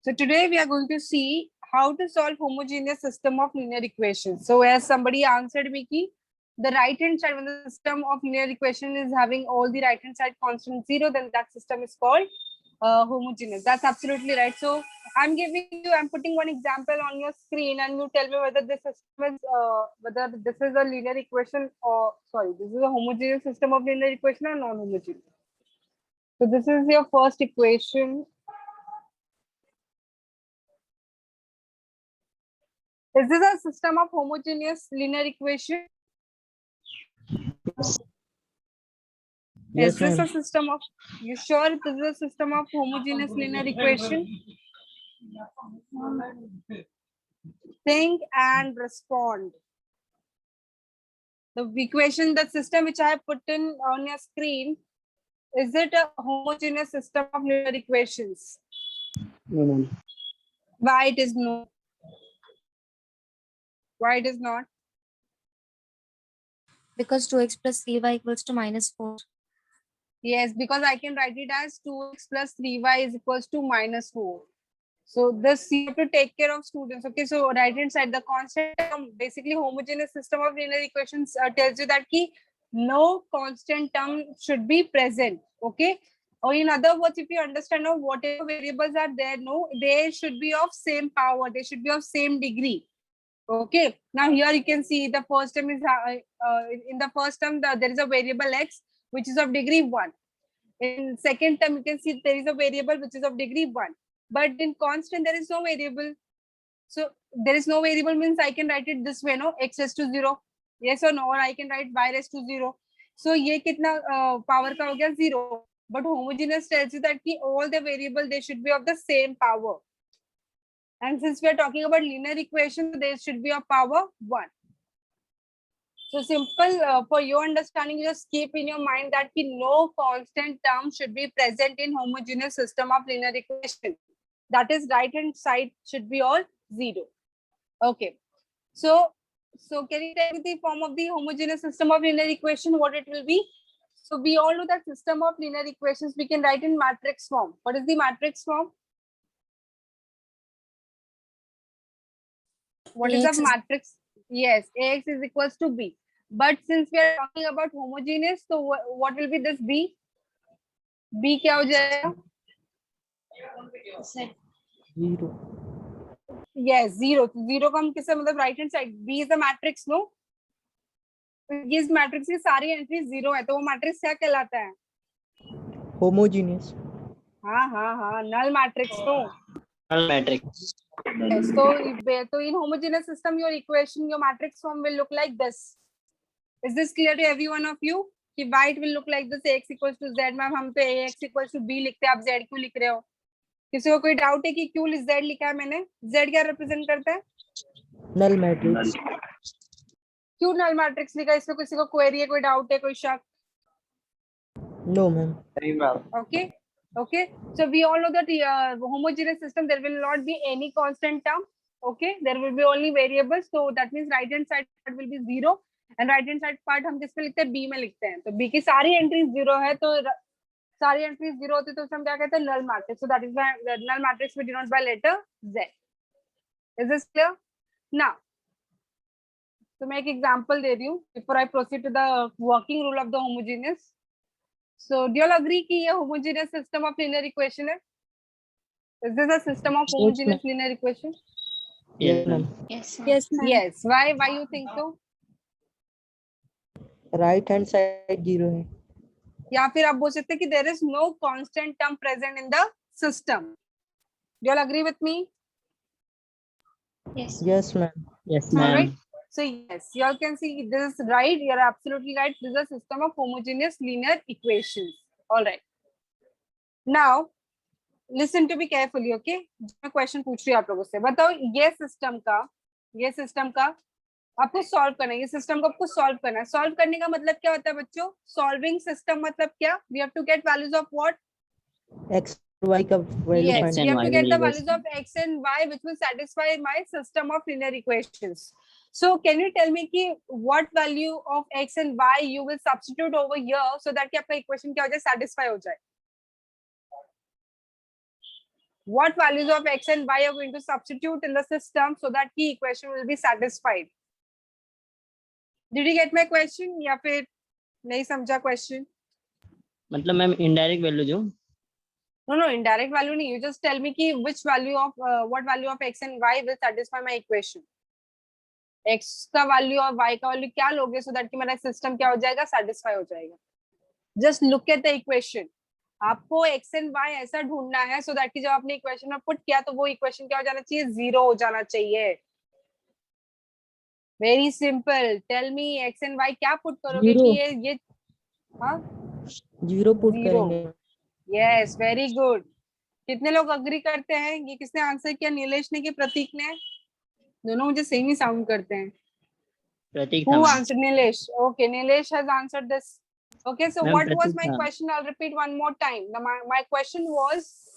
So today we are going to see how to solve homogeneous system of linear equations. So as somebody answered me ki, the right hand side when the system of linear equation is having all the right hand side constant 0, then that system is called homogeneous. That's absolutely right. So I'm putting one example on your screen, and you tell me whether this system is whether this is a linear equation or this is a homogeneous system of linear equation or non-homogeneous. So this is your first equation. Is this a system of homogeneous linear equation? Yes, Is this ma'am. a system of, you sure this is a system of homogeneous linear equation? Think and respond. The equation, the system which I have put in on your screen, is it a homogeneous system of linear equations? No, ma'am. Why it is no? Why it is not? Because 2x plus 3y equals to -4. Yes, because I can write it as 2x plus 3y is equals to -4. So this you have to take care of students. Okay, so right hand side, the constant term, basically homogeneous system of linear equations tells you that key no constant term should be present. Okay, or in other words, if you understand now whatever variables are there, no, they should be of same power. They should be of same degree. Okay, now here you can see the first term is in the first term there is a variable x which is of degree 1. In second term you can see there is a variable which is of degree 1, but in constant there is no variable. So there is no variable means I can write it this way, no, x raised to 0, yes or no, or I can write y raised to 0. So ये कितना power का हो गया 0, but homogeneous tells you that ki all the variable they should be of the same power. And since we are talking about linear equation, there should be a power 1. So simple, for your understanding, just keep in your mind that no constant term should be present in homogeneous system of linear equation. That is right hand side should be all 0. Okay. So can you tell me the form of the homogeneous system of linear equation, what it will be? So we all know that system of linear equations we can write in matrix form. What is the matrix form? What is the matrix? Yes, AX is equals to B. But since we are talking about homogeneous, so what will be this B? B क्या हो जाएगा? Zero. Yes, 0. Zero का हम किससे मतलब right hand side. B is a matrix, no? इस matrix की सारी एंट्री 0 है, तो वो मैट्रिक्स क्या कहलाता है? Homogeneous. हाँ, null matrix तो. Null matrix. Yes, so in homogeneous system, your equation, your matrix form will look like this. Is this clear to every one of you? कि y it will look like this, ax equals to z. Ma'am हम तो ax equals to b लिखते हैं, आप z क्यों लिख रहे हो? किसी को कोई डाउट है कि क्यों z लिखा है मैंने? z क्या रिप्रेजेंट करता है? Null matrix. क्यों null matrix लिखा? इसमें किसी को क्वेरी है, कोई डाउट है, कोई शक? No, ma'am. Okay. Okay, so we all know that homogeneous system there will not be any constant term. Okay, there will be only variables. So that means right hand side part will be 0 and right hand side part हम किस पे लिखते हैं? B में लिखते हैं. तो B की सारी एंट्रीज 0 है, तो सारी एंट्रीज 0 होती है तो हम क्या कहते हैं? null matrix. So that is why the null matrix we denote by letter Z. Is this clear? Now, तो मैं एक एग्जांपल दे रही हूँ before I proceed to the working rule of the homogeneous. So do you all agree कि ये homogeneous system of linear equation है? Is this a system of homogeneous linear equation? Yes, ma'am. Yes, Yes. Yes. Why you think so? Right hand side 0 है. या फिर आप बोल सकते हैं कि there is no constant term present in the system. Do you all agree with me? yes. Yes, ma'am. Yes, All ma'am. right. So yes, you all can see this is right. You are absolutely right. This is a system of homogeneous linear equations. All right. Now, listen to me carefully, okay? मैं question पूछ रही हूँ आप लोगों से. बताओ ये system का आपको सॉल्व करना है. ये सिस्टम को आपको सॉल्व करना है. सॉल्व करने का मतलब क्या होता है बच्चों? सॉल्विंग सिस्टम मतलब क्या? We have to get values of what? X y का value Yes, find we have y to get the variables. values of x and y which will satisfy my system of linear equations. So can you tell me कि what value of x and y you will substitute over here so that कि आपका equation क्या हो जाए? Satisfy हो जाए. what values of x and y are going to substitute in the system so that the equation will be satisfied. Did you get my question या फिर नहीं समझा question? मतलब मैम इनडायरेक्ट वैल्यू जो No, indirect value नहीं. You just tell me कि which value of what value of x and y will satisfy my equation. x का value और y का value क्या लोगे so that कि मेरा system क्या हो जाएगा, satisfy हो जाएगा. Just look at the equation. आपको x and y ऐसा ढूंढना है so that कि जब आपने equation में put किया तो वो equation क्या हो जाना चाहिए, zero हो जाना चाहिए. Very simple. Tell me x and y क्या put करोगे Zero. कि ये हाँ 0 पुट Zero. करेंगे. Yes very good. कितने लोग अग्री करते हैं? ये किसने आंसर किया, नीलेश ने कि प्रतीक ने? दोनों मुझे सेम ही साउंड करते हैं. प्रतीक था Who ma'am. answered? Nilesh. Okay, Nilesh has answered this. Okay, so Ma'am, what was Pratik my tha. question? I'll repeat one more time. My question was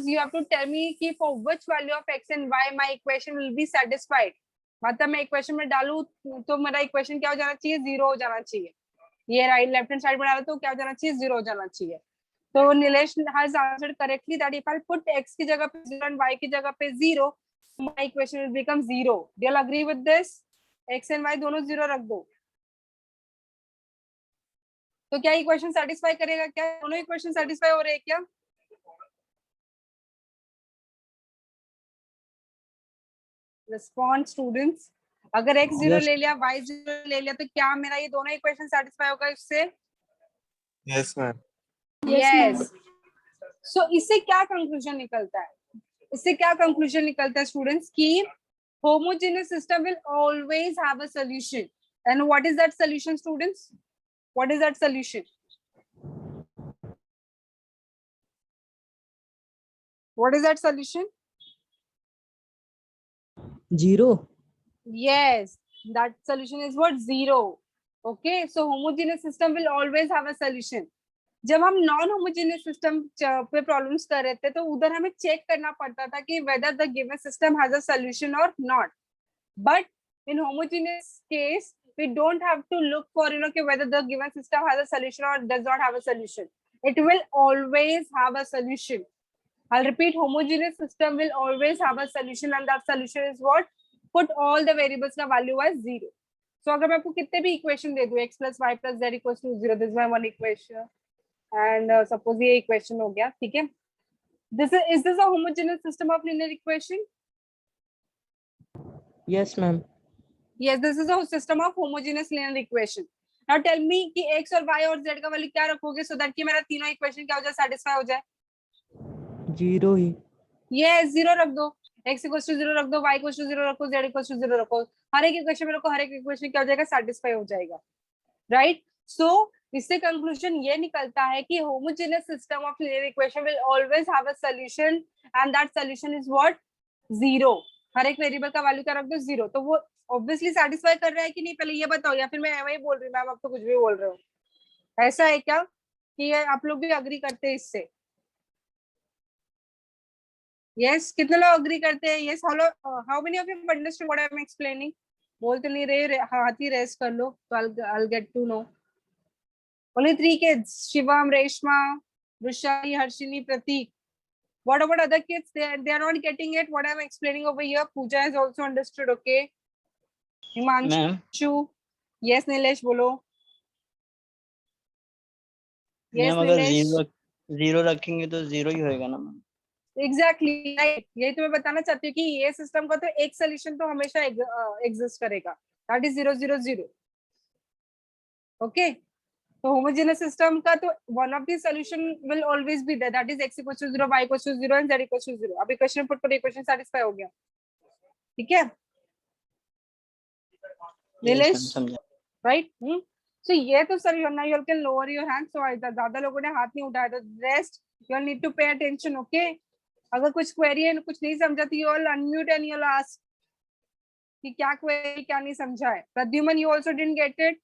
you have to tell me कि for which value of x and y my equation will be satisfied. मतलब मैं equation में डालूं तो मेरा equation क्या हो जाना चाहिए, zero हो जाना चाहिए. ये राइट लेफ्ट हैंड साइड में डालो तो क्या हो जाना चाहिए, जीरो हो जाना चाहिए. तो Nilesh has answered correctly that if I put x की जगह पे 0 एंड y की जगह पे 0 my equation will become 0. Do you agree with this? x and y दोनों 0 रख दो तो क्या इक्वेशन सेटिस्फाई करेगा? क्या दोनों इक्वेशन सेटिस्फाई हो रहे हैं क्या? Respond students. अगर x 0 Yes. ले लिया, y 0 ले लिया तो क्या मेरा ये दोनों इक्वेशन सेटिस्फाई होगा इससे? Yes, ma'am. यस. सो इससे क्या कंक्लूजन निकलता है? इससे क्या कंक्लूजन निकलता है स्टूडेंट्स कि homogeneous system will always have a solution. And what is that solution, students? What is that solution? What is that solution? 0. Yes, that solution is what? 0. Okay, so homogeneous system will always have a solution. जब हम non homogeneous system पे problems कर रहे थे तो उधर हमें check करना पड़ता था कि whether the given system has a solution or not. But in homogeneous case, we don't have to look for whether the given system has a solution or does not have a solution. It will always have a solution. I'll repeat, homogeneous system will always have a solution and that solution is what? Put all the variables का value as 0. So अगर मैं आपको कितने भी equation दे दूं, x plus y plus z equals to 0, this is my one equation. And suppose ये equation हो गया, ठीक है? Is this a homogeneous system of linear equation? Yes, ma'am. Yes, this is a system of homogeneous linear equation. Now tell me कि x और y और z का value क्या रखोगे so that कि मेरा तीनों इक्वेशन क्या हो जाए, satisfy हो जाए? 0 ही. Yes, 0 रख दो. x equals to 0 रख दो, y equals to 0 रखो, z equals to 0 रखो. हर एक इक्वेशन में रखो, हर एक इक्वेशन क्या हो जाएगा, satisfy हो जाएगा. Right? So इससे कंक्लूजन ये निकलता है कि homogeneous system of linear equation will always have a solution and that solution is what? 0. हर एक वेरिएबल का वैल्यू क्या रख दो, 0. तो वो ऑब्वियसली सेटिस्फाई कर रहा है कि नहीं, पहले ये बताओ, या फिर मैं वही बोल रही हूँ मैम, आप तो कुछ भी बोल रहे हो. ऐसा है क्या कि आप लोग भी अग्री करते हैं इससे? यस, कितने लोग अग्री करते हैं? Yes, hello, how many of you understood what I am explaining? बोल तो नहीं रहे, हाथ ही रेस कर लो तो I'll get to know. Only 3 kids: Shivam, Reshma, Rushali, Harshini, Pratik. What about other kids? They are not getting it. What I'm explaining over here. Pooja has also understood. Okay. Himanshu. Yes, Nilesh, bolo. Yes, ma'am अगर Nilesh. 0 रखेंगे तो 0 ही होएगा ना ma'am. Exactly. Right. यही तो मैं बताना चाहती हूँ कि ये सिस्टम का तो एक सोल्यूशन तो हमेशा एग्जिस्ट करेगा. That is 0 0 0. Okay. तो homogeneous system का तो one of the solution will always be there, that is x equals to 0, y equals to 0 and z equals to 0. अब इक्वेशन पुट करो, इक्वेशन सेटिस्फाई हो गया. ठीक है नीलेश, राइट? सो ये तो sir you you can lower your hand. So ज्यादा लोगों ने हाथ नहीं उठाया तो rest you need to pay attention. Okay, अगर कुछ क्वेरी है, कुछ नहीं समझा तो you all unmute and you ask कि क्या क्वेरी, क्या नहीं समझा है. Pradyuman, you also didn't get it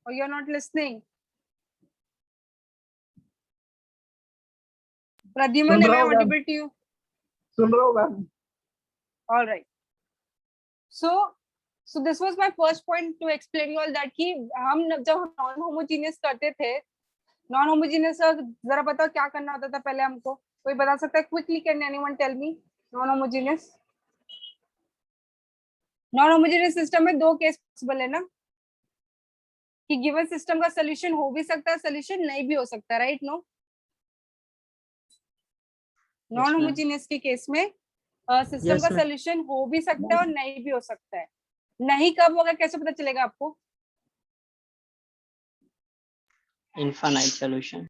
और you are not listening. Pradyuman, am I audible to you? सुन रहा हूँ ma'am. All right. So this was my first point to explain you all that कि हम जब non homogeneous करते थे non homogeneous जरा बताओ क्या करना होता था पहले हमको, कोई बता सकता है quickly? Can anyone tell me? Non homogeneous, non homogeneous system में दो केस पॉसिबल है ना, कि गिवन सिस्टम का सोल्यूशन हो भी सकता है, सोल्यूशन नहीं भी हो सकता, right? No, non ma'am. Homogeneous के केस में सिस्टम Yes, का ma'am. सोल्यूशन हो भी सकता है और नहीं भी हो सकता है। नहीं कब होगा, कैसे पता चलेगा आपको? Infinite solution.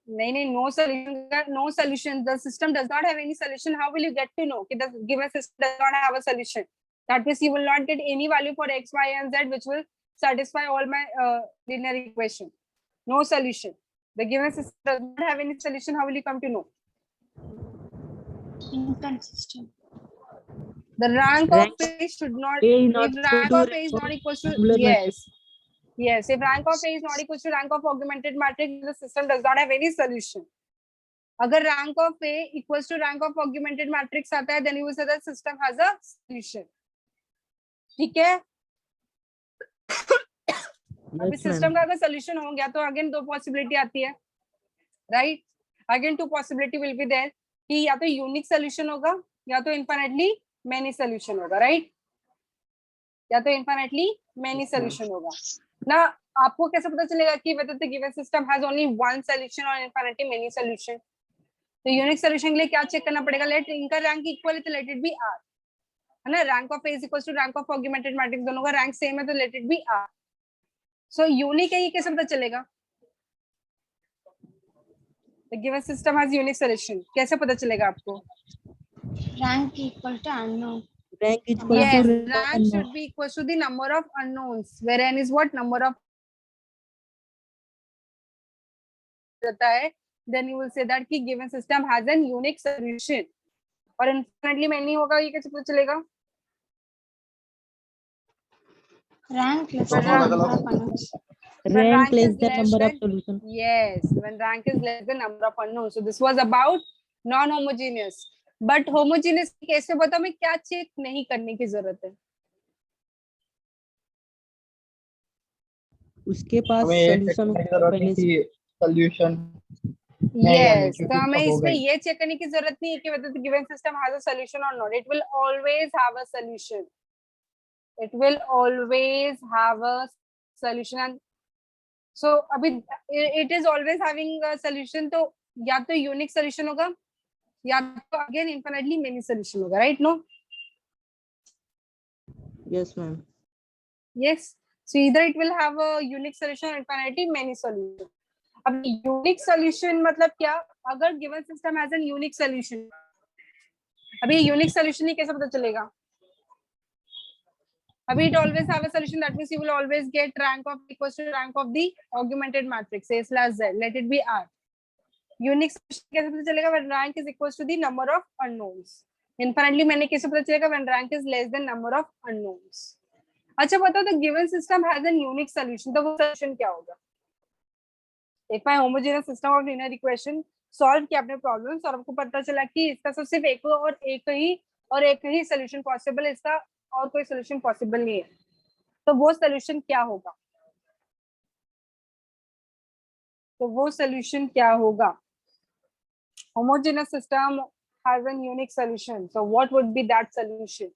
नहीं नहीं, no solution, no solution, the system does not have any solution, how will you get to know कि the given system does not have a solution? That means you will not get any value for x, y and z which will satisfy all my linear equation. No solution, the given system does not have any solution, how will you come to know? Inconsistent. The rank Rank of A should not, A is not if equal rank to of A is rank not of equal to, singular yes, matrix. yes, if rank of A is not equal to rank of augmented matrix, the system does not have any solution. अगर rank of A equals to rank of augmented matrix आता है, then you will say that system has a solution. ठीक है? अभी Yes, system ma'am. का अगर solution हो गया तो अगेन दो पॉसिबिलिटी आती है, right? Again two possibility will be there, कि या तो यूनिक सोल्यूशन होगा या तो इनफाइनाइटली मेनी सोल्यूशन होगा, राइट? या तो इनफाइनाइटली मेनी सोल्यूशन होगा ना। आपको कैसे पता चलेगा कि whether the given system has only one solution or infinitely many solution? तो यूनिक सोल्यूशन के लिए क्या चेक करना पड़ेगा? लेट इनका रैंक इक्वल है तो लेट इट बी आर, है ना? Rank of A is equal to rank of augmented matrix, दोनों का रैंक सेम है तो let it be R. So unique है, ये कैसे पता चलेगा? The given system has unique solution, कैसे पता चलेगा आपको? Rank equal to unknown. Rank is equal Yes, to rank unknown. should be equal to the number of unknowns, where n is what? Number of रहता है, then you will say that कि given system has an unique solution. और infinitely many होगा, ये कैसे पता चलेगा? Rank less When than rank- number of unknowns. when Rank less is than less number of than- solution. Yes, when rank is less than number of unknowns. So this was about non-homogeneous. But homogeneous case में बताओ, मैं क्या check नहीं करने की जरूरत है? उसके पास हमें ये check solution करने की जरूरत पहले नहीं से कि solution है या नहीं, Yes, क्योंकि तो हमें उसका हो इसमें गई। ये चेक करने की जरूरत नहीं है कि whether the given system has a solution or not. It will always have a solution. It will always have a solution. And so अभी it is always having a solution, तो या तो unique solution होगा या तो again infinitely many solution होगा, right? No? Yes, ma'am. Yes. So either it will have a unique solution or infinitely many solution. अब unique solution मतलब क्या? अगर given system has a unique solution, अभी unique solution ही कैसे पता चलेगा? अभी it always have a solution, that means you will always get rank of equals to rank of the augmented matrix A slash Z, let it be R. Unique solution कैसे पता चलेगा? When rank is equals to the number of unknowns. Infinitely मैंने कैसे पता चलेगा? When rank is less than number of unknowns. अच्छा बताओ, the given system has a unique solution, तो वो solution क्या होगा? If my homogeneous system of linear equation solve किया अपने problems और आपको पता चला कि इसका तो सिर्फ एक ही solution possible है, इसका और कोई solution possible नहीं है, तो वो solution क्या होगा? तो वो solution क्या होगा? Homogeneous system has a unique solution, so what would be that solution?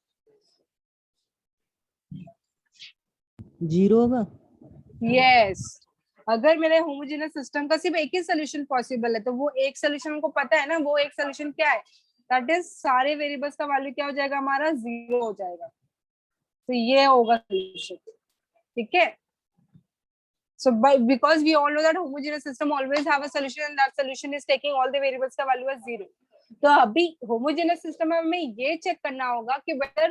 0 होगा. Yes, अगर मेरे होमोजेनियस सिस्टम का सिर्फ एक ही सोल्यूशन पॉसिबल है तो वो एक सोल्यूशन हमको पता है ना, वो एक सोल्यूशन क्या है? दैट इज सारे वेरिएबल्स का वैल्यू क्या हो जाएगा? हमारा 0 हो जाएगा, तो ये होगा सोल्यूशन, ठीक है? So because we all know that homogeneous system always have a solution and that solution is taking all the variables का value as 0. तो अभी homogeneous system में हमें ये चेक करना होगा कि whether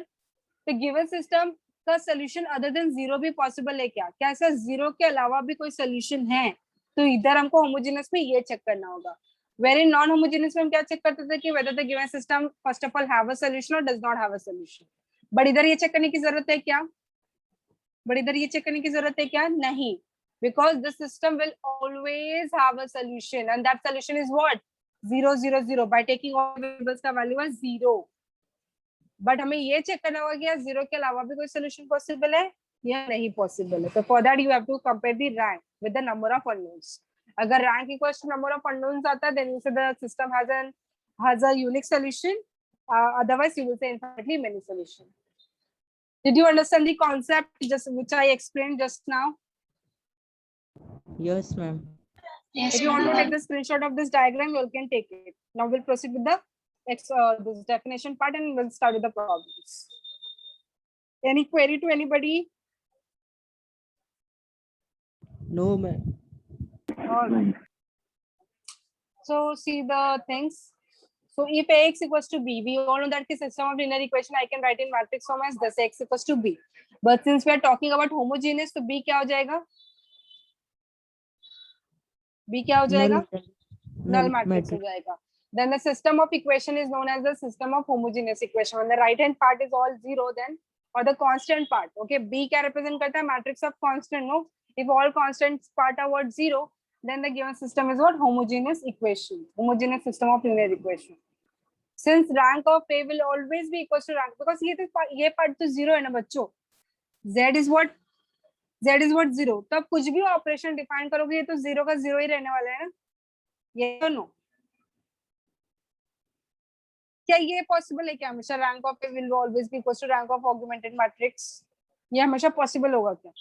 the given system का solution other than 0 भी possible है क्या? क्या ऐसा 0 के अलावा भी कोई solution है? तो इधर हमको homogeneous में ये चेक करना होगा. Wherein non-homogeneous में हम क्या चेक करते थे कि whether the given system first of all have a solution or does not have a solution. But इधर ये चेक करने की जरूरत है क्या? But इधर ये चेक करने की जरूरत है क्या? नहीं. Because the system will always have a solution and that solution is what? 0, 0, 0. By taking all variables का value as 0. But हमें ये चेक करना होगा कि 0 के अलावा भी कोई solution possible है या नहीं possible है. So for that you have to compare the rank with the number of unknowns. अगर rank equals to number of unknowns आता है, then you say the system has a unique solution. Otherwise, you will say infinitely many solutions. Did you understand the concept just which I explained just now? Yes, ma'am. Yes, If you want to ma'am. take the screenshot of this diagram, you can take it. Now we'll proceed with the this definition part and we'll start with the problems. Any query to anybody? No, ma'am. All right. So see the things. So if Ax equals to B, we all know that the system of linear equation I can write in matrix form as this X equals to B. But since we are talking about homogeneous, तो B क्या हो जाएगा? B क्या हो जाएगा? Null matrix हो जाएगा. Then the system of equation is known as the system of homogeneous equation. When the right hand part is all zero, then or the constant part. Okay, B क्या represent करता है? Matrix of constant. No, if all constant part are what zero, then the given system is what? Homogeneous equation. Homogeneous system of linear equation. Since rank of A will always be equal to rank, because ये part तो zero है ना बच्चों. Z is what? Z is what? Zero. तब कुछ भी operation define करोगे ये तो zero का zero ही रहने वाला है ना? ये तो नो. क्या ये पॉसिबल है क्या हमेशा rank of A will always be equal to rank of augmented matrix? ये हमेशा पॉसिबल होगा क्या?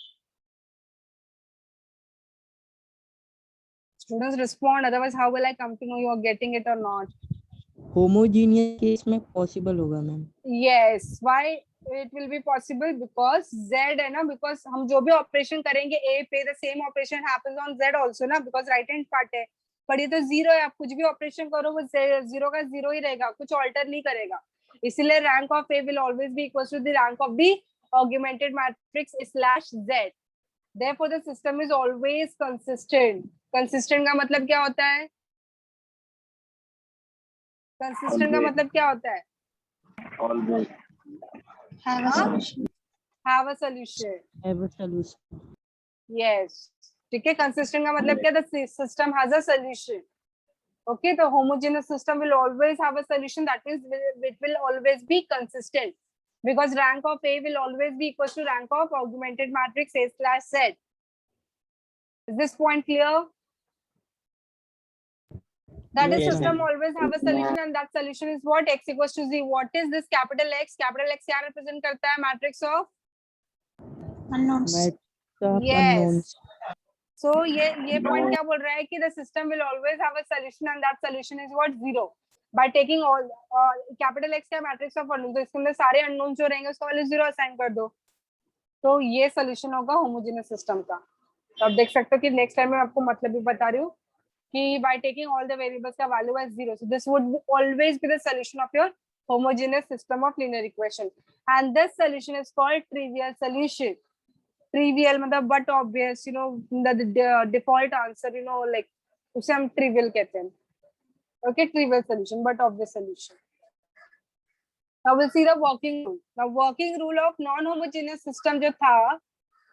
Students respond, otherwise how will I come to know you are getting it or not? Homogeneous case में possible होगा ma'am. Yes, why it will be possible? Because Z है ना, because हम जो भी ऑपरेशन करेंगे A पे, the same operation happens on Z also ना, because right hand part है. पर ये तो जीरो है, आप कुछ भी ऑपरेशन करो वो जीरो का जीरो ही रहेगा, कुछ ऑल्टर नहीं करेगा. इसीलिए rank of A will always be equal to the rank of B augmented matrix slash Z. Therefore the system is always consistent. Consistent का मतलब क्या होता है? कंसिस्टेंट का मतलब क्या होता है? Always. Have a solution. Have a solution. Have a solution. Yes, ठीक है. कंसिस्टेंट का मतलब क्या? The system has a solution. Okay, the homogeneous system will always have a solution. That means it will always be consistent, because rank of A will always be equal to rank of augmented matrix A slash Z. Is this point clear? That the Yes, system ma'am. always have a solution, and that solution is what? X equals to Z. What is this capital X? Capital X क्या represent करता है? Matrix of Unknowns. Matrix of yes. unknowns. So ये point क्या बोल रहा है कि the system will always have a solution, and that solution is what? Zero. By taking all capital X का matrix of unknowns, तो इसके अंदर सारे unknowns जो रहेंगे उसका वैल्यू जीरो असाइन कर दो, तो ये solution होगा homogeneous system का. तो आप देख सकते हो कि नेक्स्ट टाइम मैं आपको मतलब भी बता रही हूँ कि by taking all the variables का value as zero, so this would always be the solution of your homogeneous system of linear equation, and this solution is called trivial solution. Trivial मतलब but obvious, you know, the default answer, you know, like उसे हम trivial कहते हैं. Okay, trivial solution but obvious solution. Now we'll see the working rule. Now working rule of non-homogeneous system जो था,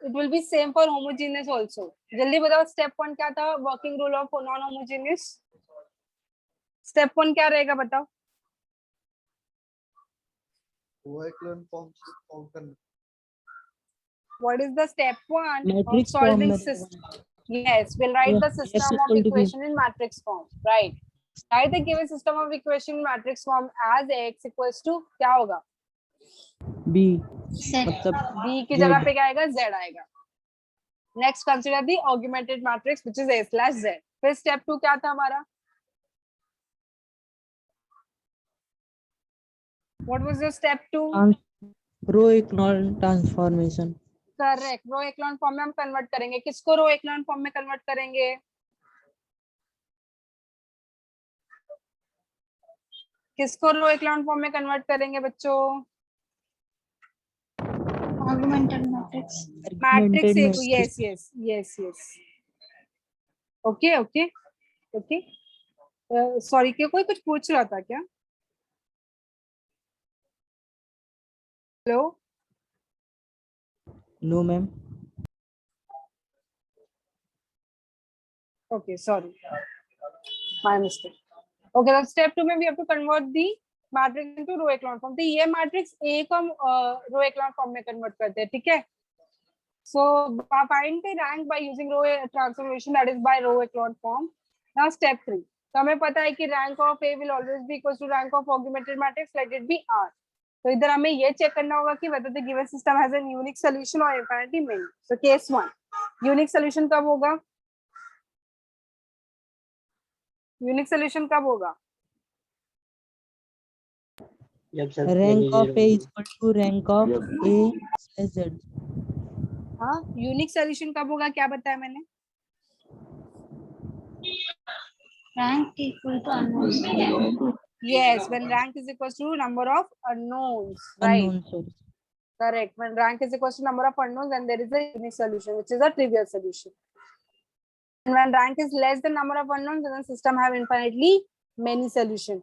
it will be same for homogeneous also. जल्दी बताओ step 1 क्या था? Working rule of non-homogeneous. Step 1 क्या रहेगा बताओ? What is the step 1 of Matrix form solving में system? Yes, we'll write the Yes, system is of equal to B. equation in matrix form. Right. Write the given system of equation in matrix form as X equals to क्या होगा? B. Z. मतलब B की Z. जगह पे क्या आएगा? Z आएगा. Next, consider the augmented matrix which is A slash Z. फिर step 2 क्या था हमारा? What was your step 2? Row echelon transformation. Correct. Row echelon form में हम कन्वर्ट करेंगे. किसको रो echelon फॉर्म में कन्वर्ट करेंगे? किसको रो echelon फॉर्म में कन्वर्ट करेंगे बच्चों? Augmented matrix. मैट्रिक्स ए को. Matrix. Yes yes yes yes. Okay okay okay. Sorry, क्या कोई कुछ पूछ रहा था क्या? Hello. No, ma'am. Okay, sorry, my mistake. Okay, now step 2 में we have to convert the matrix into row echelon form. तो ये मैट्रिक्स A को हम row echelon form में कन्वर्ट करते हैं, ठीक है? So find the rank by using row transformation, that is by row echelon form. Now step 3. तो हमें पता है कि rank of A will always be equal to rank of augmented matrix, let it be R. तो इधर हमें ये check करना होगा कि whether the given system has a unique solution or infinitely many. So case 1, unique solution कब होगा? Unique solution कब होगा? जब सब Rank value of zero A होगी। is equal to rank of A plus Z. हाँ, यूनिक सोल्यूशन कब होगा, क्या बताया मैंने? Rank equal to unknown. Yes, when rank is equal to number of unknowns, right? Unknown source. Correct. When rank is equal to number of unknowns, then there is a unique solution, which is a trivial solution. And when rank is less than number of unknowns, then the system have infinitely many solution.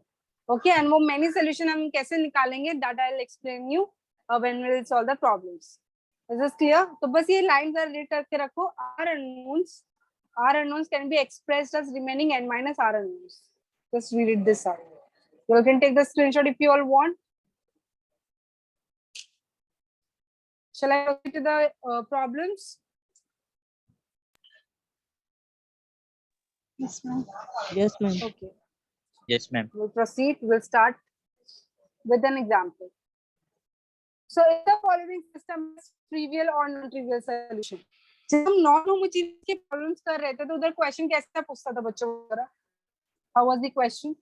Okay, and वो many solution हम कैसे निकालेंगे? That I'll explain you when we will solve the problems. Is this clear? तो बस ये lines are read करके रखो. R unknowns can be expressed as remaining n minus R unknowns. Just read it this out. You can take the screenshot if you all want. Shall I go to the problems? Yes, ma'am. Yes, ma'am. Okay. Yes, ma'am. We'll proceed. We'll start with an example. So, if the following system is trivial or non-trivial solution. जब हम non homogeneous के problems कर रहे थे तो उधर question कैसा पूछता था बच्चों को? How was the question?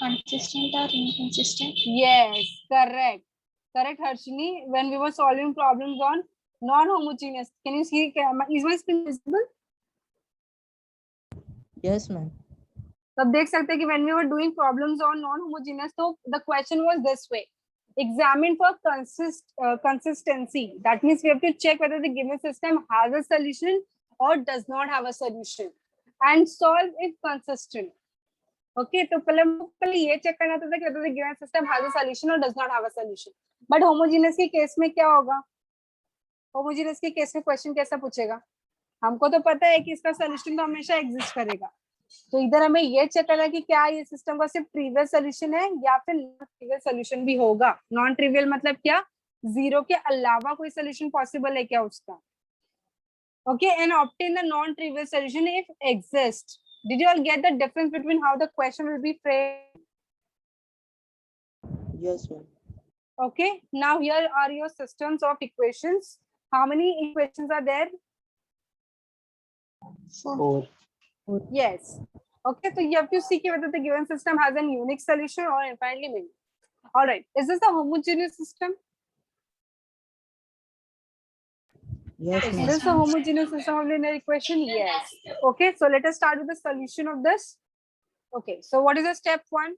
Consistent or inconsistent? Yes, correct. Correct, Harshini. When we were solving problems on non-homogeneous, can you see? Is my screen visible? Yes, ma'am. तब देख सकते हैं कि when we were doing problems on non-homogeneous, so the question was this way: examine for consistency. That means we have to check whether the given system has a solution or does not have a solution, and solve if consistent. Okay, तो पहले ये check करना था कि whether the given system has a solution or does not have a solution. But homogeneous के case में क्या होगा? Homogeneous के केस में क्वेश्चन कैसा पूछेगा? हमको तो पता है कि इसका सोल्यूशन तो हमेशा एग्जिस्ट करेगा, तो इधर हमें ये चेक करना है कि क्या ये सिस्टम का सिर्फ ट्रिवियल सोल्यूशन है या फिर नॉन ट्रिवियल सोल्यूशन भी होगा. नॉन ट्रिवियल मतलब क्या? जीरो के अलावा कोई सोल्यूशन पॉसिबल है क्या उसका? Okay, and obtain the non trivial solution if exist. Did you all get the difference between how the question will be framed? Yes, ma'am. Okay, now here are your systems of equations. How many equations are there? 4. 4. Yes. Okay, so you have to see whether the given system has a unique solution or infinitely many. All right, is this a homogeneous system? Yes, Is ma'am. this a homogeneous system of linear equation? Yes. Okay, so let us start with the solution of this. Okay, so what is the step 1?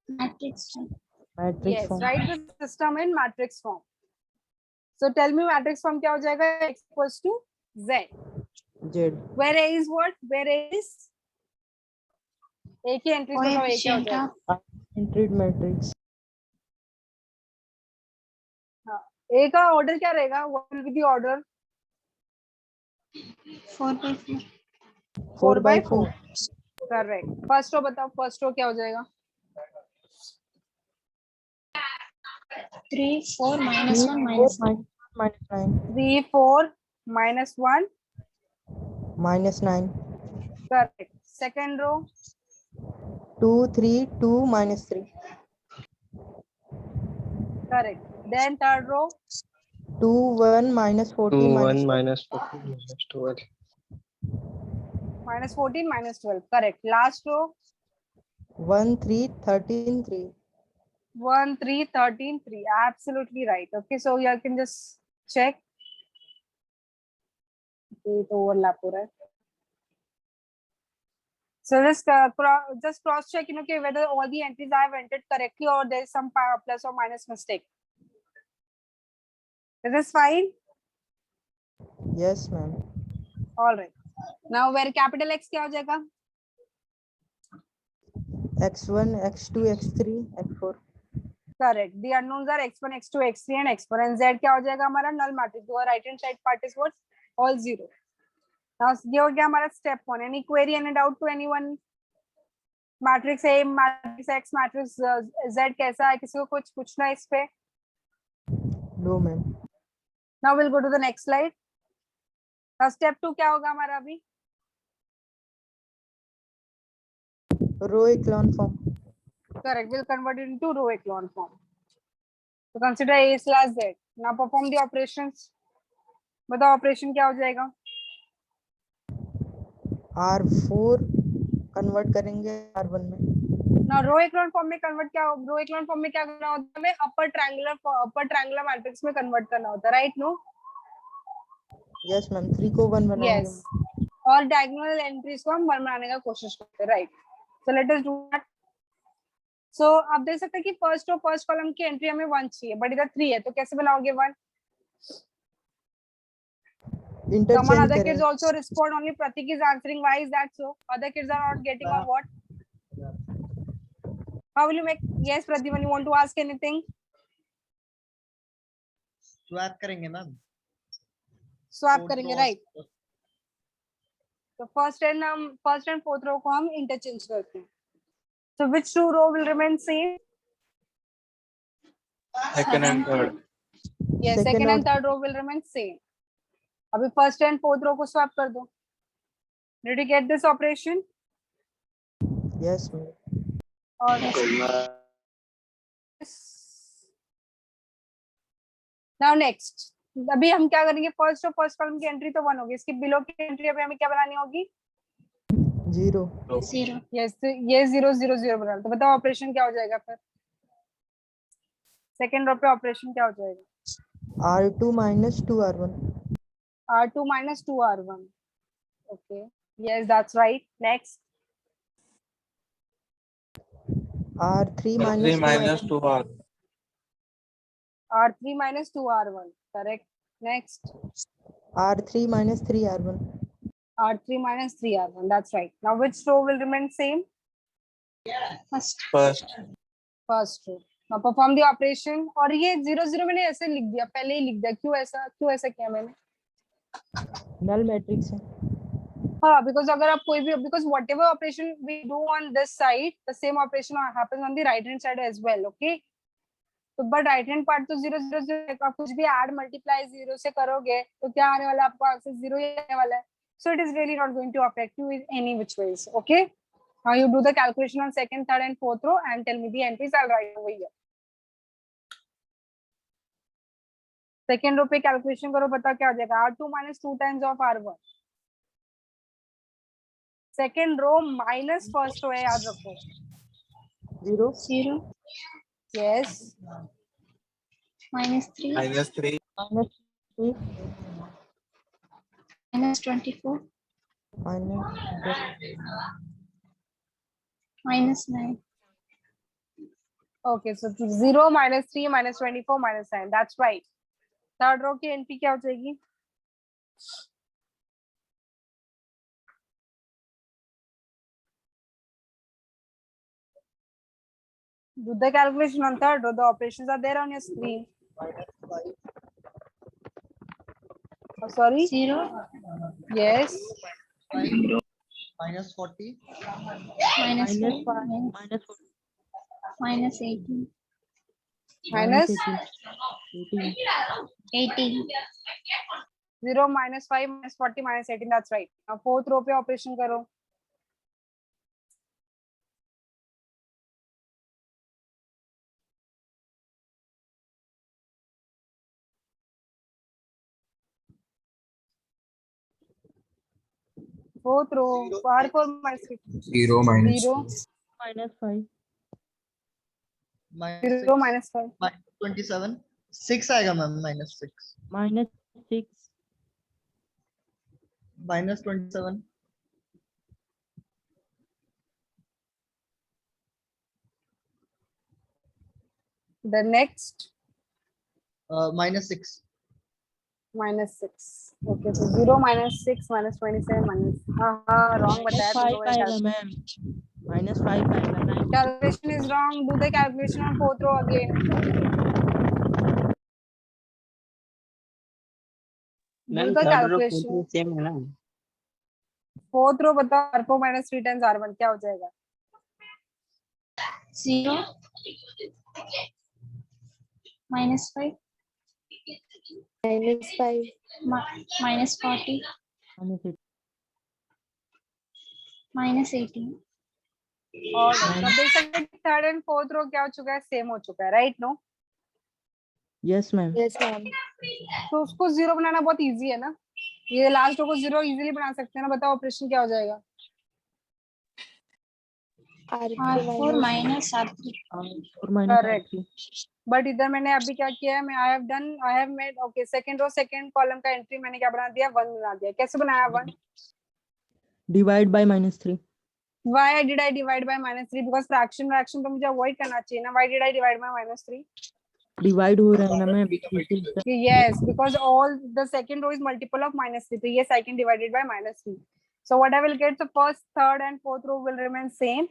Matrix form. Matrix Yes, form. write the system in matrix form. So tell me matrix form क्या हो जाएगा? X equals to Z. Z. Where A is what? Where A is? A की entries बताओ, A क्या हो Coefficient जाएगा? of Entry matrix. हाँ, A का order क्या रहेगा? What will be the order? 4/4. 4 by 4. Correct. First row बताओ, first row क्या हो जाएगा? 3, 4, -1, -1. Minus 9. 3, 4, -1. Minus 9. Correct. Second row, 2, 3, 2, minus 3. correct. Then third row, 2, 1, minus 40, 2, minus 1, 12. minus 14, minus 12. -14, -12. Correct. Last row, 1, 3, 13, 3. 1, 3, 13, 3. Absolutely right. Okay, so you can just check. It overlap हो रहा है. So just cross check, okay, whether all the entries I have entered correctly or there is some plus or minus mistake. Is this fine? Yes, ma'am. All right. Now where capital X क्या हो जाएगा? X1, X2, X3, X4. Correct. The unknowns are x1, x2, x3 and x4. And z क्या हो जाएगा हमारा? Null matrix. So right hand side part is what? All zero. Now ये हो गया हमारा step 1. Any query, any doubt to anyone? Matrix A, matrix X, matrix Z कैसा है, किसी को कुछ पूछना है इस पे? No ma'am. Now will go to the next slide. Step 2 क्या होगा हमारा अभी? Row echelon form. Correct. We'll convert it into row echelon form. So consider A slash Z. Now perform the operations. बताओ ऑपरेशन क्या हो जाएगा? R4 convert करेंगे R1 में। Now row echelon form में कन्वर्ट क्या रो echelon form में क्या करना होता है? हमें अपर ट्रायंगुलर मैट्रिक्स में कन्वर्ट करना होता है, राइट? नो? यस मैम, 3 को 1 बनाएंगे। यस। और डायगोनल एंट्रीज को हम 1 बनाने का कोशिश करते हैं, right? So let us do that. सो आप देख सकते हैं कि फर्स्ट रो फर्स्ट कॉलम की एंट्री हमें 1 चाहिए, बट इधर 3 है, तो कैसे बनाओगे 1? Come on, इंटरचेंज other करें। kids also respond. Only Pratik is answering. Why is that so? Other kids are not getting or what? How will you make? Yes, Pratibhan, you want to ask anything? Swap करेंगे ma'am. Swap करेंगे, right? तो first and fourth रो को हम interchange करते हैं. So which two row will remain same? Second and third. Yes, second and third row will remain same. अभी first and fourth रो को swap कर दो. Did you get this operation? Yes ma'am. और now next, अभी हम क्या करेंगे? First और फर्स्ट कॉलम की एंट्री तो 1 होगी, इसकी बिलो की एंट्री अभी हमें क्या बनानी होगी? 0। 0. यस, ये 0 0 0 बना. तो बताओ ऑपरेशन क्या हो जाएगा फिर? सेकंड रो पे ऑपरेशन क्या हो जाएगा? R2 minus 2R1. R2 minus 2R1. Okay. Yes, that's right. Next. R3 3 minus minus 2R. R3 minus 2R1. Correct. Next. R3 minus 3R1. R3 minus 3R1. That's right. Now which row will remain same? First. First. First row. Now perform the operation. और ये 0 0 मैंने ऐसे लिख दिया, पहले ही लिख दिया. क्यों ऐसा किया मैंने? नल मैट्रिक्स है। हाँ, because अगर आप कोई भी, because whatever operation we do on this side, the same operation happens on the right hand side as well. Okay. तो बट राइट हैंड पार्ट तो 0 0 0, आप कुछ भी ऐड मल्टीप्लाई 0 से करोगे तो क्या आने वाला है? आपको आंसर 0 ही आने वाला है. So it is really not going to affect you in any which ways. Okay, now you do the calculation on second, third and fourth row and tell me the entries. I will write over here. Second row पे calculation करो, पता क्या हो जाएगा? R2 minus 2 times of R1. Second row minus first row है, याद रखो. 0 0. Yes. Minus 3. Minus 3. minus 3 Minus 24. minus Minus 9. Okay, so 0 minus 3 minus 24 minus 9. That's right. Third row की एंट्री क्या हो जाएगी? Do the calculation on third row. The operations are there on your screen. Oh, sorry. 0. Yes. minus 40. Minus minus 5. 5 minus 4 Minus 18. Minus 18. 18. 0 minus 5 minus 40 minus 18. That's right. Now fourth row पे operation करो. Fourth row. R4 minus 0 minus 0. 2. minus 5 minus 0 minus 5. 27. 6 आएगा ma'am. minus 6. minus 6 minus 27. The next minus 6. minus 6. Okay, so 0 minus 6 minus 27 minus. Wrong बताया तुम 5 लोगों ने. आएगा ma'am. minus 5 आएगा. 9 Calculation is wrong. Do the calculation on fourth row again. Ma'am Do the third row calculation. Same है ना? Fourth row बताओ. R4 minus 3 times R1 क्या हो जाएगा? 0 minus 5 -5 minus 40 minus 18 और तब देख सकते हैं थर्ड एंड फोर्थ रो क्या हो चुका है, सेम हो चुका है, right? No, yes ma'am. yes ma'am तो उसको जीरो बनाना बहुत इजी है ना, ये लास्ट रो को जीरो इजीली बना सकते हैं ना। बताओ ऑपरेशन क्या हो जाएगा? R4 minus R3 correct. But इधर मैंने अभी क्या किया है, मैं I have made okay second row second column का एंट्री मैंने क्या बना दिया, 1 बना दिया। कैसे बनाया 1? Divide by -3। Why did I divide by -3? Because fraction तो मुझे अवॉइड करना चाहिए ना। Why did I divide by -3? Divide हो रहा है ना ma'am. Yes, because all the second row is multiple of -3. So yes, I can divide it by -3. So what I will get, the first, third, and fourth row will remain same.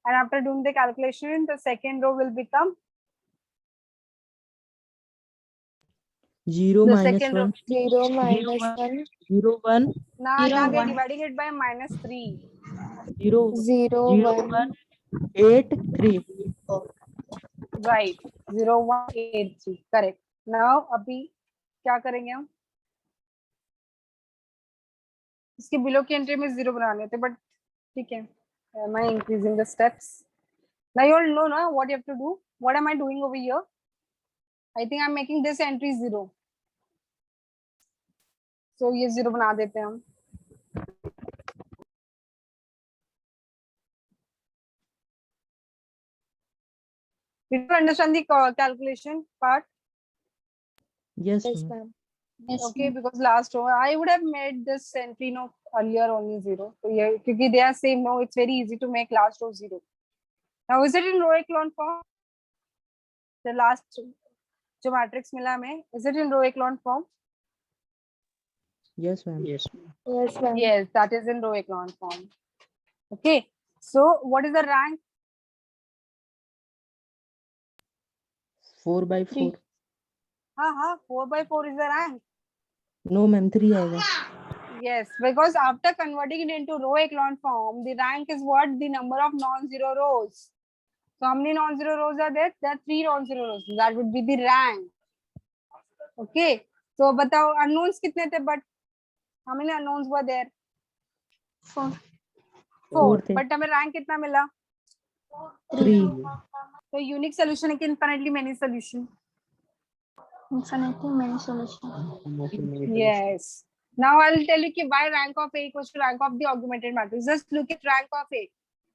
And after doing the calculation, the second row will become 0 the minus second row. 1 0 minus 1 0 1 Now Zero, they're one. dividing it by -3. 0 0 0 1 1 8 3। Right. 0 1 8 3. Correct. Now अभी क्या करेंगे हम? इसके below की entry में 0 बनाने थे, but ठीक है। Am I increasing the steps? Now you all know na what you have to do. What am I doing over here? I think I'm making this entry 0. So ये 0 बना देते हैं हम। Did you understand the calculation part? Yes yes ma'am। ma'am yes Okay, because last row I would have made this entry no earlier only 0. So yeah, because they are same, no, it's very easy to make last row 0. Now is it in row echelon form? The last जो matrix मिला हमें, is it in row echelon form? yes ma'am। Yes. yes ma'am Yes, that is in row echelon form. Okay, so what is the rank? 4 by 4। हाँ 4 by 4 is the rank. No ma'am 3 आएगा। Yes, because after converting it into row echelon form, the rank is what? The number of non-zero rows. So how many non-zero rows are there? There are 3 non-zero rows. That would be the rank. Okay. So बताओ unknowns कितने थे? But how many unknowns were there? 4 4. थे। But हमें rank कितना मिला? 3। So unique solution है कि infinitely many solution? infinitely many solution Yes. Now I'll tell you कि why rank of A equals to rank of the augmented matrix. Just look at rank of A.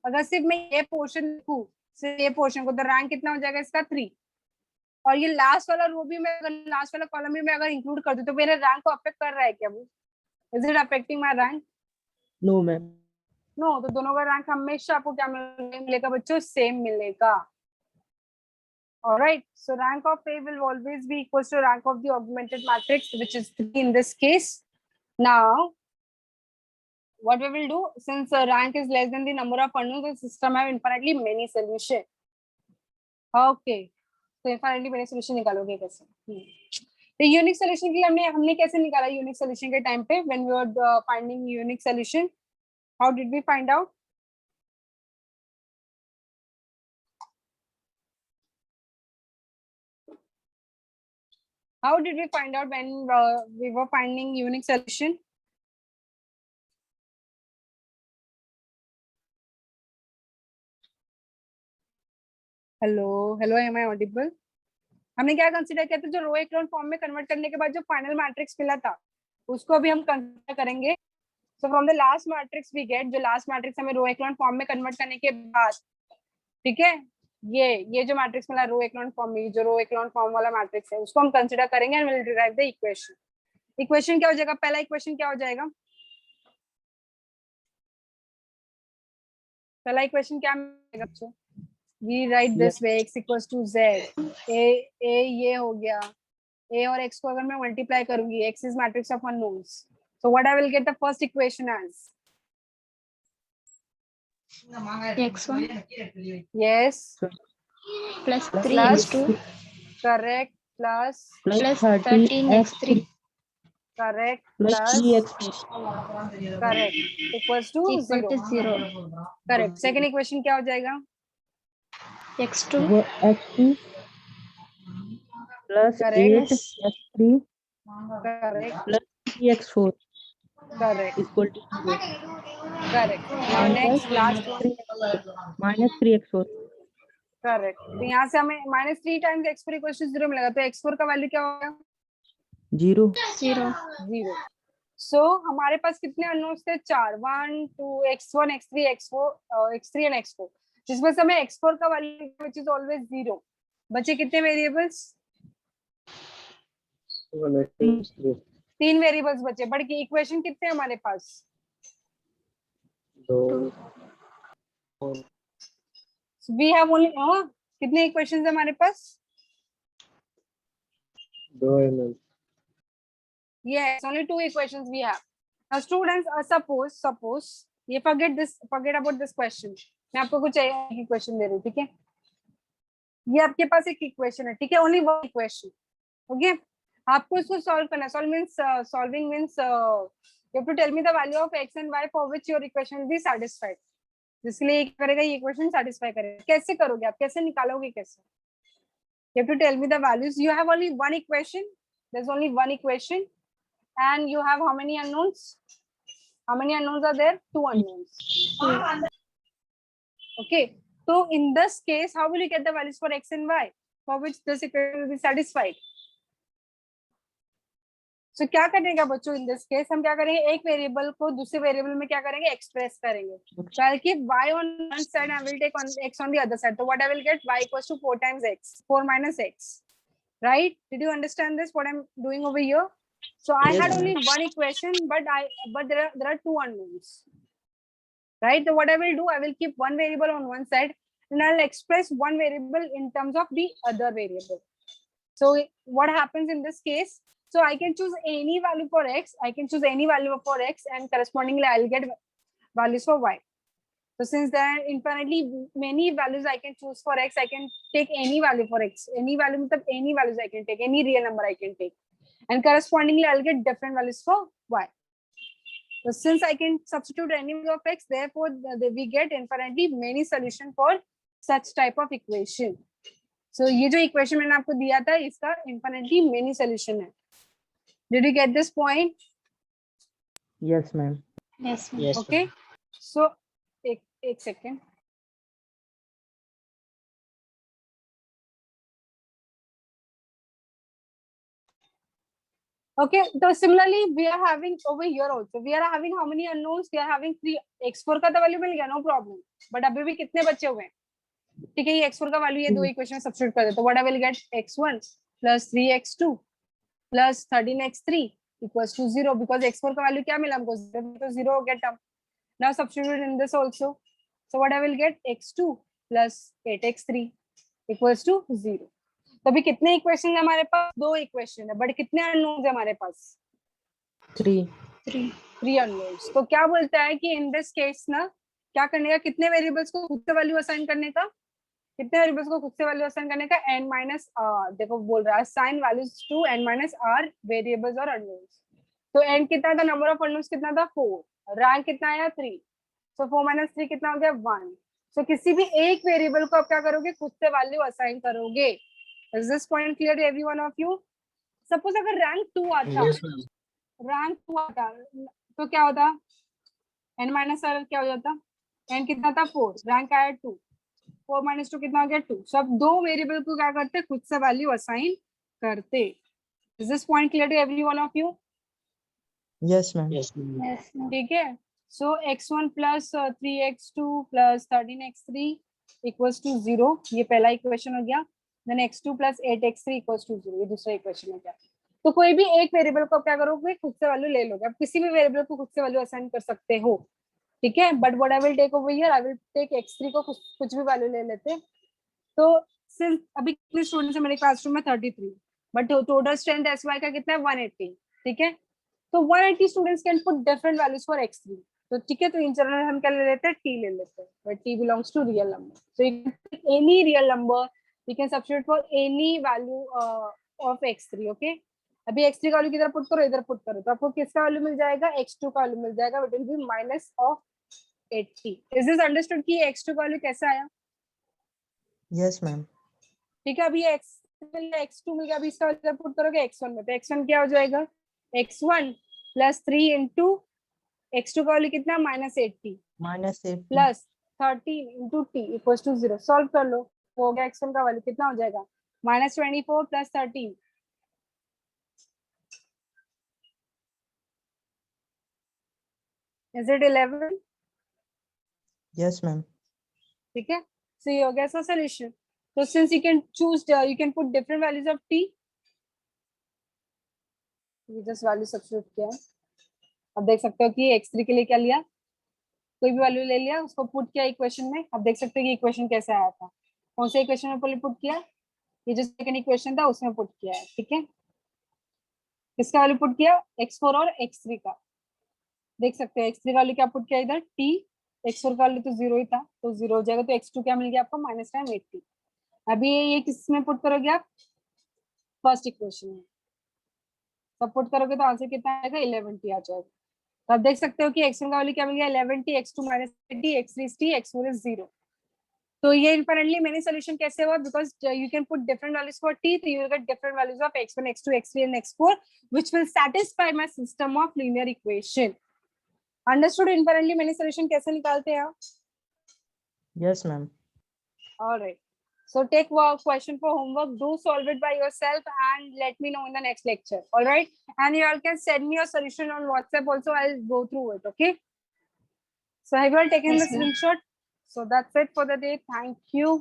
अगर सिर्फ मैं ये portion देखूं, सिर्फ ये पोर्शन को, तो रैंक कितना हो जाएगा इसका 3। और ये लास्ट वाला रो भी मैं, अगर लास्ट वाला कॉलम भी मैं अगर इंक्लूड कर दूं, तो मेरे रैंक को अफेक्ट कर रहा है क्या वो? Is it affecting my rank? No ma'am. No. तो दोनों का रैंक हमेशा आपको क्या मिलेगा बच्चों? सेम मिलेगा। Alright, so rank of A will always be equals to rank of the augmented matrix, which is 3 in this case. Now, what we will do, since rank is less than the number of unknowns, the system have infinitely many solution. Okay, so infinitely many solution निकालोगे कैसे? तो unique solution के लिए हमने कैसे निकाला unique solution के time पे? When we were finding unique solution, how did we find out? How did we find out when we were finding unique solution? Hello, am I audible? हमने क्या consider किया था? जो रो echelon फॉर्म में convert करने के बाद जो फाइनल मैट्रिक्स मिला था, उसको अभी हम कंसीडर करेंगे। So from the last matrix we get, जो लास्ट मैट्रिक्स हमें रो echelon फॉर्म में कन्वर्ट करने के बाद, ठीक है, ये जो मैट्रिक्स मिला रो echelon फॉर्म में, जो रो echelon फॉर्म वाला मैट्रिक्स है, उसको हम कंसीडर करेंगे and will derive the equation. Equation क्या हो जाएगा? पहला इक्वेशन क्या हो जाएगा? पहला इक्वेशन क्या मिलेगा बच्चों? We write this way, x equals to z. A ये हो गया, a और x को अगर मैं मल्टीप्लाई करूंगी, x is matrix of unknowns. So what I will get the first equation as? x1 Yes. plus 3 Plus. x2 Correct. Plus. plus 13 x3 Correct. Plus Plus. 3x। Correct. Equals to equal 0. to 0 Correct. Second equation क्या हो जाएगा? x2 वो x2 plus Correct. 8x3 Correct. Plus 3x4 Correct. Equal to 0 Correct. Now minus next last one. Minus 3x4 correct, तो यहाँ से हमें -3 times x4 equal to 0 मिलेगा, तो x4 का वैल्यू क्या होगा? 0 0 0. सो हमारे पास कितने अननोन्स थे? 4, 1 2 x1 x3 x4 x3 and x4, जिसमें से हमें x4 का वैल्यू व्हिच इज ऑलवेज 0. बचे कितने वेरिएबल्स? 3 वेरिएबल्स बचे, बट की इक्वेशन कितने हमारे पास? 2 वी हैव ओनली कितने इक्वेशंस है हमारे पास? 2 Yes, only 2 equations we have. Now students, suppose ये forget about this question. मैं आपको कुछ एक इक्वेशन दे रही हूँ, ठीक है? ये आपके पास एक इक्वेशन है, ठीक है? Only one equation, okay? आपको इसको सॉल्व करना है. Solving means you have to tell me the value of x and y for which your equation will be satisfied. जिसके लिए क्या करेगा, ये इक्वेशन सेटिस्फाई करेगा. कैसे करोगे आप? कैसे निकालोगे? कैसे? You have to tell me the values. You have only one equation. There's only one equation. And you have how many unknowns? How many unknowns are there? 2 unknowns. Okay. So in this case, how will you get the values for x and y for which this equation will be satisfied? So क्या करेगा बच्चों? In this case हम क्या करेंगे? एक variable को दूसरे variable में क्या करेंगे? एक्सप्रेस करेंगे. So I'll keep y on one side and I will take x on the other side. So what I will get? Y equals to 4 times x, 4 minus x. Right? Did you understand this? What I'm doing over here? So I had only one equation, but there are 2 unknowns, right? So what I will do, I will keep one variable on one side and I'll express one variable in terms of the other variable. So what happens in this case? So I can choose any value for x. I can choose any value for x, and correspondingly I'll get values for y. So since there are infinitely many values I can choose for x, I can take any value for x. Any value, any values I can take, any real number I can take. And correspondingly, I'll get different values for y. So since I can substitute any value of x, therefore we get infinitely many solution for such type of equation. So ये जो equation मैंने आपको दिया था, इसका infinitely many solution है. Did you get this point? yes ma'am yes ma'am. Yes. Okay. So एक second. Okay, so similarly we are having over here also, we are having how many unknowns? We are having 3. x4 का तो value मिल गया, no problem, but अभी भी कितने बचे हुए हैं? ठीक है, ये x4 का वैल्यू ये दो इक्वेशन में सब्स्टिट्यूट कर दे, तो what I will get x1 plus 3x2 plus 13x3 equals to 0, because x4 का वैल्यू क्या मिला हमको? 0, तो 0 हो गया term. Now substitute in this also, so what I will get? x2 plus 8x3 equals to 0. तो अभी कितने इक्वेशन है हमारे पास? 2 इक्वेशन है, बट कितने अननोन्स है हमारे पास? 3 3 अननोन्स. तो क्या बोलता है कि इन दिस केस ना क्या करने का? कितने वेरिएबल्स को खुद से वैल्यू असाइन करने का? कितने वेरिएबल्स को खुद से वैल्यू असाइन करने का? n minus r. देखो बोल रहा है assign values to n minus r variables और अननोन्स. तो n कितना था? नंबर ऑफ अननोन्स कितना था? 4. रैंक कितना आया? 3. सो 4 माइनस 3 कितना हो गया? 1. सो किसी भी एक वेरिएबल को आप क्या करोगे? खुद से वैल्यू असाइन करोगे. Is this point clear to every one of you? Suppose अगर rank 2 आता, rank 2 आता, तो क्या होता? n minus r क्या हो जाता? n कितना था? 4. रैंक आया 2. 4 minus 2 कितना हो गया? 2. सब 2 वेरिएबल को क्या करते? खुद से वैल्यू असाइन करते. Is this point clear to every one of you? yes ma'am Yes. yes ma'am. ठीक है. So x1 plus 3x2 plus 13x3 equals to 0. ये पहला इक्वेशन हो गया. Then x2 plus 8x3 equals to 0. ये दूसरा equation हो गया. तो कोई भी एक वेरिएबल को क्या करोगे? खुद से वैल्यू ले लोगे. आप किसी भी वेरिएबल को खुद से वैल्यू असाइन कर सकते हो, ठीक है? But what I will take over here, I will take x3 को कुछ भी वैल्यू ले लेते. तो सिंस अभी कितने स्टूडेंट्स है मेरे क्लासरूम में? 33, बट टोटल स्ट्रेंथ sy का कितना है? 180. ठीक है, तो 180 students can put different values for x3. तो ठीक है, तो इन जनरल हम क्या ले लेते हैं? t ले लेते हैं, but t belongs to real number. So you can take any real number, you can substitute for any value of x3. okay, अभी x3 का वैल्यू किधर पुट करो? इधर पुट करो, तो आपको किसका वैल्यू मिल जाएगा? x2 का वैल्यू मिल जाएगा, which will be minus of 80. is this understood कि x2 का वैल्यू कैसा आया? Yes, ma'am. ठीक है, अभी x मिल गया, x2 मिल गया, अभी इसका वैल्यू पुट करोगे x1 में, तो x1 क्या हो जाएगा, x1 प्लस 3 इंटू x2 का वैल्यू कितना, -80 -8 plus 13 into t equals to 0। Solve कर लो, हो गया x1 का वैल्यू कितना हो जाएगा, -24 plus 13, is it 11? Yes, ma'am. ठीक है, सो ये हो गया इसका सोल्यूशन। तो since you can choose, you can put different values of t, ये जस्ट वैल्यू सब्स्टिट्यूट किया है। अब देख सकते हो कि x3 के लिए क्या लिया, कोई भी वैल्यू ले लिया, उसको पुट किया इक्वेशन में। अब देख सकते हो कि इक्वेशन कैसे आया था, कौन से इक्वेशन में पहले पुट किया, ये जो सेकंड इक्वेशन था उसमें पुट किया है। ठीक है, किसका वैल्यू पुट किया, x4 और x3 का। देख सकते हो x3 वैल्यू क्या पुट किया इधर t, x4 का वैल्यू तो 0 ही था, तो 0 हो जाएगा, तो x2 क्या मिल गया आपको, -1080। अभी ये किस में पुट करोगे आप, फर्स्ट इक्वेशन में, सब पुट करोगे तो आंसर कितना आएगा, 11t आ जाएगा। तो आप देख सकते हो कि x1 का वैल्यू क्या मिल गया, 11t, x2 -80, x3 is t, x4 is 0। तो ये इनफरेंटली मैंने सोल्यूशन कैसे हुआ, because you can put different values for t, तो you will get different values of x1, x2, x3 and x4 which will satisfy my system of linear equation। Understood inferentially मैंने solution कैसे निकालते हैं आप? Yes, ma'am. Alright, so take question for homework, do solve it by yourself and let me know in the next lecture. Alright, and you all can send me your solution on WhatsApp also, I'll go through it. Okay, so have you all taken the Yes, ma'am. screenshot? So that's it for the day, thank you.